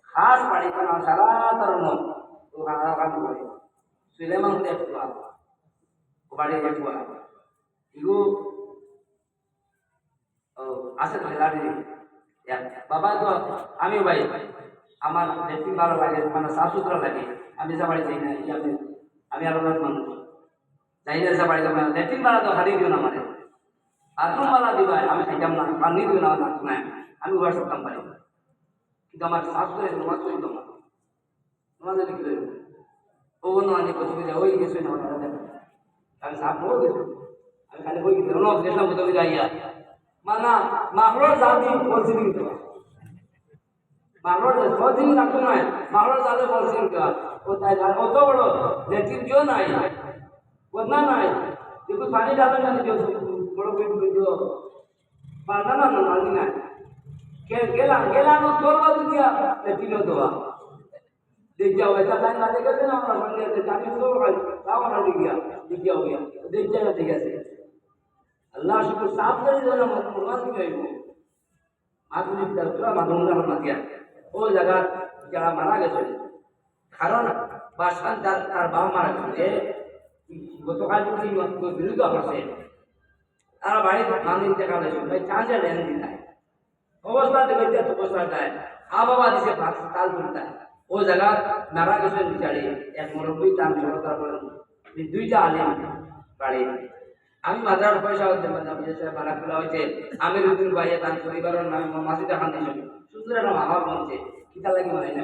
খাস পাড়ি কারণ সারা তারণ ও খানা কাম করে সুলেমান দেখুয়া ও বাড়ি দেখুয়া ইগু আছে তো লাড়ি বাবা তো আমিও ভাই আমার দেখতে ভালো লাগে মানে সাফ সুতরা লাগে আমি যা বাড়ি যাই না আমি আলাদা মানুষ যাই না যা বাড়ি যাবো না লেট্রিন বাড়া তো হারিয়ে দিও না মানে বাথরুম বাড়া দিবা আমি খাইতাম না পানি দিও না না আমি ওয়াশ করতাম পারি কিন্তু আমার সাফ করে তোমার করি তোমার তোমাদের কি করবো ও অন্য অনেক কথা বলে ওই গেছে না আমি সাফ হয়ে গেছি আমি খালি বই গেছি অন্য গেছিলাম কোথাও যাইয়া মানা মাহরর জাতি বলছি কিন্তু মাহরর সহজিন রাখতো না মাহরর জাতি বলছি কিন্তু ও তাই অত বড় লেট্রিন কেউ নাই বদনা নাই দেখো পানি যাবে না বড় পেট বুঝো পারনা না নালি না গেলাম তোর বাদ দিয়া লেট্রিন দেওয়া देखिए वैसा टाइम आ जाएगा ना हमारा बन गया जाने तो लाओ ना दिया देखिए हो गया देख जाएगा ठीक है अल्लाह शुक्र साफ कर दो ना मुर्गा की गई वो आदमी दूसरा मालूम ना दिया वो जगह क्या मारा गया कारण बादशाह तार बाप मारा गए वो तो काल को विरुद्ध करছে আর ভাই মানি দেখা গেছে ভাই চাঁদে লেন দিতায় অবস্থা দেখে তো অবস্থা যায় আ বাবা দিছে ভাত তাল তুলতা ও জায়গা মারা গেছে বিচারে এক মুরব্বী দান সরকার বলেন দুইটা আলেম বাড়ি আমি মাদ্রার পয়সা হতে মারা খোলা হয়েছে আমির উদ্দিন ভাইয়ে তার পরিবারের নামে মাসি দেখান দিয়েছেন সুন্দর একটা মামা বলছে কিতা লাগি বানাই না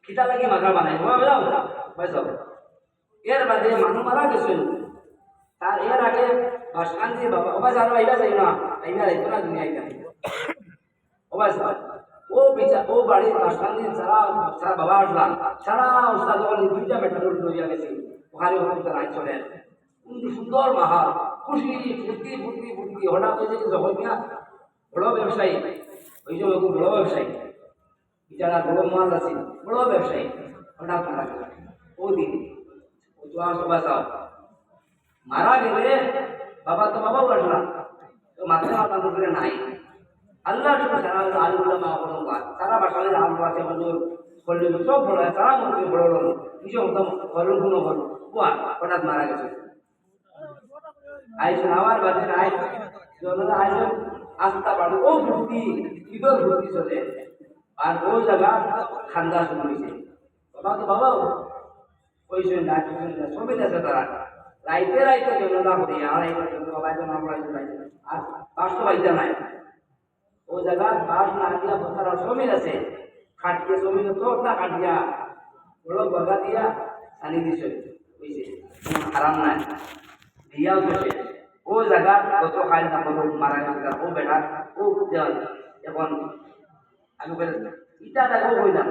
কিতা লাগি মাথা বানাই পয়সা এর বাদে মানুষ মারা গেছেন তার এর আগে শান্তি বাবা অবাস আরো আইবা যাই না আইবা যাইতো না দুনিয়ায় অবাস ও বিচার ও বাড়ির শান্তি সারা সারা বাবা আসলাম সারা উস্তাদ দুইটা মেটাডোর লইয়া গেছে ওখানে ওখানে তারা চলে সুন্দর মাহা খুশি ফুর্তি ফুর্তি ফুর্তি হঠাৎ হয়েছে যখন কিনা বড় ব্যবসায়ী ওই যে বড় ব্যবসায়ী যারা বড় মাল আছে বড় ব্যবসায়ী হঠাৎ মারা গেল ও দিন ও জোয়ার সবাই মারা গেলে বাবা তো বাবাও আসলাম তো মাথা মাথা করে নাই আল্লাহ সারা আলুল্লাহ মা সারা বাসায় আলু আছে বন্ধুর করলে সব বড় সারা মন্ত্রী বড় বড় কিছু মতো বড় কোনো বড় হঠাৎ মারা গেছে আইসন আমার বাড়ি আই আইসন আস্থা বাড়ো ও ভর্তি ঈদর ভর্তি চলে আর ও জায়গা খান্দা শুরু হয়েছে বাবা তো বাবাও ওই জন্য সবই আছে তারা রাইতে রাইতে জনতা করি আর বাবা জন আর বাস্তব আইতে নাই ও জায়গা বাস না দিয়া বসার সমিল আছে খাটিয়ে সমিল তো না কাটিয়া বড় বগা দিয়া আনি দিছে বুঝছে হারাম নাই দিয়াও বসে ও জায়গা কত খাই না কত মারা গেছে ও বেটা ও এখন আমি বলে ইটা দেখো হই না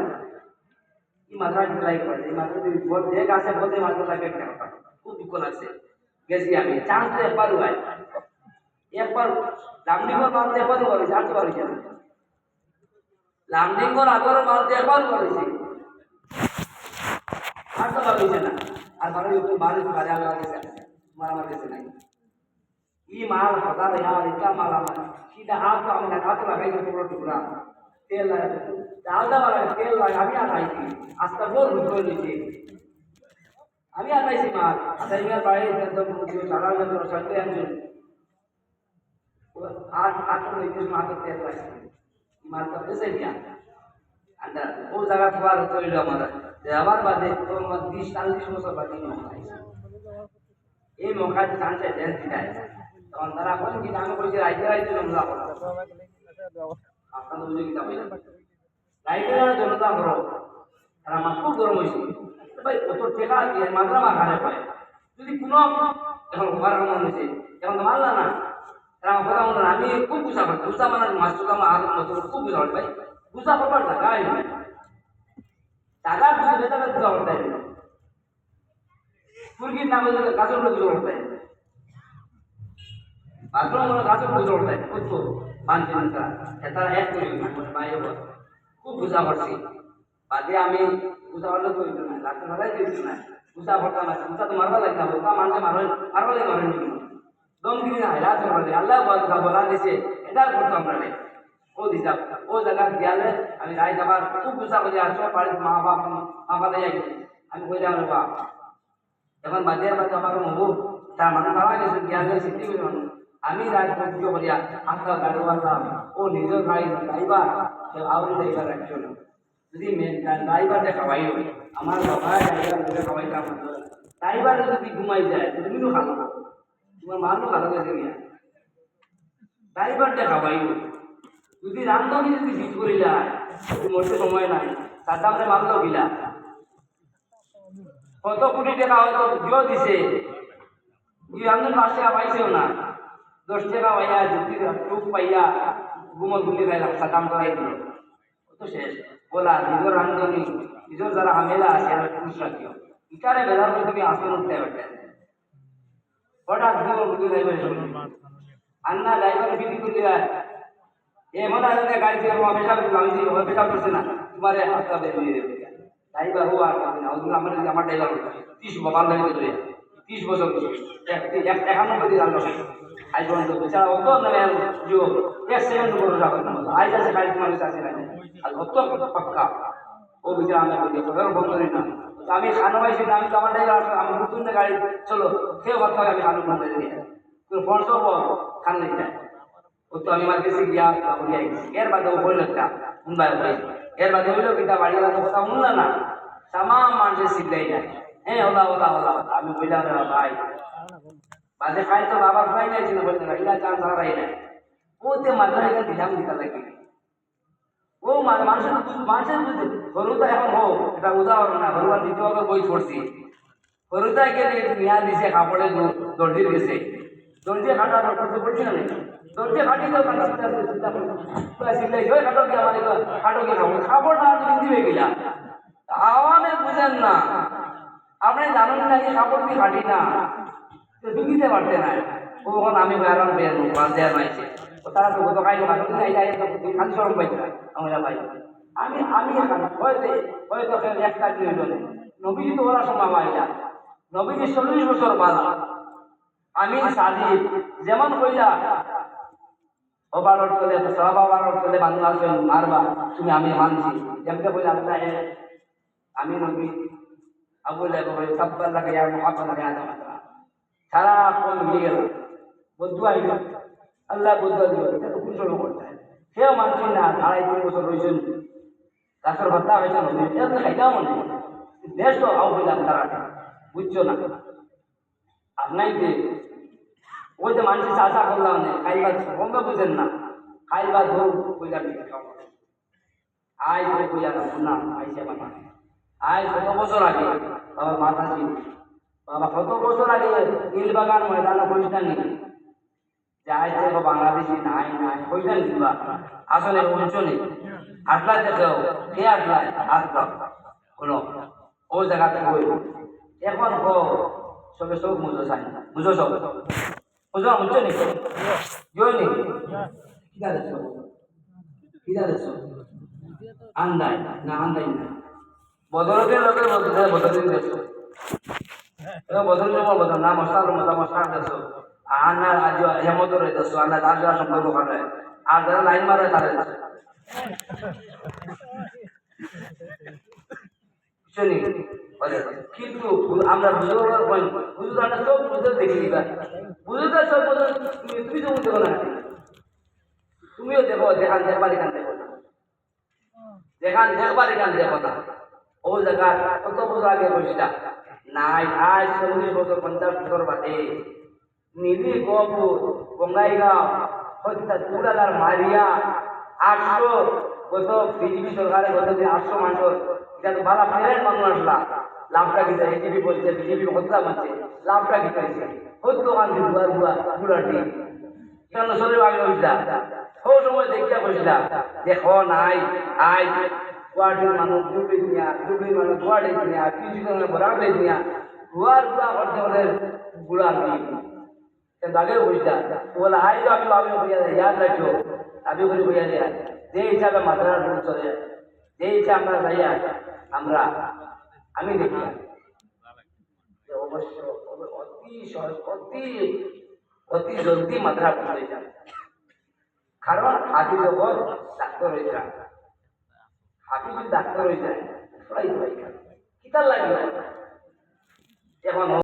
ই মাথা ঢিলাই করে এই মাথা যদি ভোট দেখ আসে ভোটে মাথা লাগে খুব দুঃখ লাগছে গেছি আমি চান্স তো একবার হয় একবার লামডিঙ্গর মারতে একবার করেছে আর তো করেছে লামডিঙ্গর আগর মারতে একবার করেছে আর তো করেছে না আর মানে বাড়ি বাড়ি আলা গেছে মারা গেছে নাই ই মাল হতা রে আর ইটা মাল আমার সিধা হাত তো আমি হাত লাগাই টুকরো টুকরা তেল লাগাই ডালদা বালা তেল লাগাই আমি আর আইছি আস্তে বল রুকো নিচে আমি আর আইছি মাল আসাই মের বাড়ি একদম সারা যন্ত্র সঙ্গে একজন আর আটক হইতে মাকে তেল লাগছে মার তো এসে দিয়া আন্ডা ও জায়গা তোমার চলিল আমার যে আবার বাদে তোমার 30-40 বছর বাদে এই মৌকাতে চান্সে দেন দিতায় তখন তারা বলেন কি আমি কইছি রাইতে রাইতে জনতা করো আপনার বুঝে কি যাবে রাইতে রাইতে জনতা করো তারা আমার খুব গরম হয়েছে ভাই কত টাকা দিয়ে মাত্রা মাখানে পায় যদি কোনো এখন ঘর মন হয়েছে এখন তো মানলা না তারা কথা মনে আমি খুব বুঝা পারতাম বুঝা মানে মাস্টার আমার হাত মতো খুব বুঝা পারত ভাই বুঝা পারবার জায়গায় নাই টাকা বুঝে বেতা বুঝা পারতাই মুরগির নামে গাছের উপরে বুঝা পারতাই বাথরুম গাছের উপরে বুঝা পারতাই কত পাঁচজন তারা এক করে বাইরে খুব বুঝা পারছি বাদে আমি বুঝা পারলে তো হইতো না ডাক্তার মারাই দিত না বুঝা পারতাম না বুঝা তো মারবা লাগে না বোকা মানুষে মারবা লাগে মারেন দম দিবি না রাত মারলে আল্লাহ বলা দিছে এটা করতাম না ও দিশা ও জায়গা গিয়ালে আমি রাইত আবার খুব গুছা করে আসো বাড়ির মা বাবা যাই আমি কইলাম রে বাপ এখন বাজার বাজে আমাকে মহবু তার মানে মারা গেছে গিয়ালে সিদ্ধি করে মানুষ আমি রাত পর্যন্ত করিয়া আস্তা গাড়ি বাঁধলাম ও নিজের গাড়ি ড্রাইভার সে আউরি ড্রাইভার রাখছো না যদি ড্রাইভারটা খাওয়াই আমার বাবা ড্রাইভার খাওয়াইতাম ড্রাইভার যদি ঘুমাই যায় তুমিও খাবো তোমার মারও ভালো গেছে গিয়া ড্রাইভারটা খাওয়াই যদি রান্ধনি যদি জিত করে যায় মরতে সময় নাই তার দামে মারলো গিলা কত কোটি টাকা হয়তো দিও দিছে এই রান্ধন 5 টাকা পাইছেও না 10 টাকা পাইয়া যুক্তির টুক পাইয়া ঘুমো গুলি গাইলাম সাতাম করাই দিল তো শেষ বলা নিজের রান্ধনি নিজের যারা হামেলা আছে আর পুরুষ রাখিও ইটারে বেজার করে তুমি আসন উঠতে পারবে হঠাৎ ঘুমো গুলি গাইবে अन्ना ड्राइवर भी नहीं दिया ये मना है गाड़ी से हमेशा हमेशा करते ना तुम्हारे हाथ का दे दिए ड्राइवर हुआ ना उसने हमारे ड्राइवर 30 बाबा लगे तो 30 বছর এখানে বদি রাখলো আজ পর্যন্ত বেচারা অত না जो एक सेकंड করে রাখো না আজ আছে গাড়ি তোমার কাছে আছে আর অত পাক্কা ও বেচারা আমি বলি ঘর বন্ধ নেই না আমি খানো ভাই সেটা আমি আমার ড্রাইভার আমি নতুন গাড়ি চলো কেউ কথা আমি খানো বন্ধ দিয়ে तो फोर्स ऑफ खान लेता है वो तो আমি মার কাছে গিয়া বলি এর বাদে ও বলে একটা মুম্বাই ভাই এর বাদে হইলো কিটা বাড়ি কথা কথা মুন্না না तमाम মানুষ সিলাই যায় হ্যাঁ ওলা ওলা ওলা আমি কইলাম রে ভাই বাদে খাই তো বাবা খাই নাই ছিল বলতে ইলা চান্স আর রাই না ওতে মাদ্রাসা কে দিলাম দিতা লাগে ও মানুষের গরুটা এখন হোক এটা উদাহরণ না গরুয়া দ্বিতীয় বই পড়ছি গরুটা গেলে মিয়া দিছে কাপড়ে দর্জির গেছে দর্জি কাটা করতে বলছি না দর্জি কাটি তো কাটা চিন্তা করছি তো সিলাই হয় কাটো কি আমারে কাটো কি খাবো খাবো না তুমি দিবে গিলা আওয়ামে বুঝেন না আপনি জানেন না যে কাপড় কি কাটি না তো দিতে পারতে না ও এখন আমি আরাম বের বাদ দেয়া নাইছে তো তারা তো গত কাইলো কাটো না এটা তো খালি শরম পাইছে আমরা ভাই আমি হয়তো একটা দিন হইল নবীজি তো ওরা সময় পাইলা নবীজি 40 বছর বালা আমি সাদিক যেমন কইলা ওভারলোড করলে সব ওভারলোড করলে বাংলা আছে মারবা তুমি আমি মানছি যেমন কইলা আল্লাহ আমি নবী আবু লাইব সাব্বাল লাগে ইয়া মুহাম্মদ লাগে আদম সারা কোন মিলে বদুয়া আইলো আল্লাহ বদুয়া দিল এটা তো কুশল করতে সেও মানছি না 2.5 বছর রইছেন তারপর ভাতা হইছে নবী এটা খাইতাম না দেশ তো আউ কইলাম তারা বুঝছো না আর নাই যে ওই যে মানুষ চাষা করলাম না খাইবার কমে বুঝেন না খাইবার ধরুন কইলা আয় ধরে কইলা না আইসে বাবা আয় কত বছর আগে বাবা মাথা ছিল বাবা কত বছর আগে নীল বাগান ময়দানে পয়সা নেই যে আইসে বাংলাদেশি নাই নাই পয়সা নিবা আসলে অঞ্চলে আটলা দেখো কে আটলা আটলা কোনো ওই জায়গাতে কই এখন সবে সব মুজো চাই মুজো সব মুজো মুজো নি জয় নি কিদারেছো আন্দাই না আন্দাই না বদলতে লোকের বদলে দেখছো বদলতে বদল না মশলা দেখছো আনা আজ হেমত রয়ে দেখছো আনা তার যারা সম্পর্ক করে আর যারা লাইন মারে তাদের কিন্তু আমরা বুঝতে সব বুঝতে দেখি বুঝতে সব তুমি তো বুঝতে না তুমিও দেখো দেখান দেখবার এখান দেখো না দেখান দেখবার এখান দেখো না ও জায়গা কত বছর আগে বসিলা নাই আজ 40 বছর 50 বছর বাদে নিলি গপুর বঙ্গাইগাঁও হত্যা চুড়ালার মারিয়া 800 গত বিজেপি সরকারের গত যে 800 মানুষ এটা তো ভালো ফেরেন মানুষ আসলা লাভটা কি যায় বিজেপি বলছে বিজেপি হত্যা করছে লাভটা কি করেছে হত্যা কান্দি দুয়ার দুয়ার দিয়ে কেন শরীর আগে হইলা ও সময় দেখিয়া বসলা দেখো নাই আই গুয়াহাটির মানুষ ডুবলি মানুষ গুয়াহাটি নিয়া কিছু বরাবরে নিয়া গুয়ার গুড়া করতে হলে গুড়া আগে বসলা বলে আই তো আমি বইয়া যায় ইয়াদ রাখো আমি করে বইয়া যায় যে হিসাবে মাদ্রাসার রুট চলে যে হিসাবে আমরা যাইয়া আমরা আমি দেখি অবশ্য অতি অতি অতি জলদি মাদ্রাসা পৌঁছে যান কারণ হাফিজ যখন ডাক্তার হয়ে যায়, হাফিজ যদি ডাক্তার হয়ে যায় পড়াই কিতার লাগবে এখন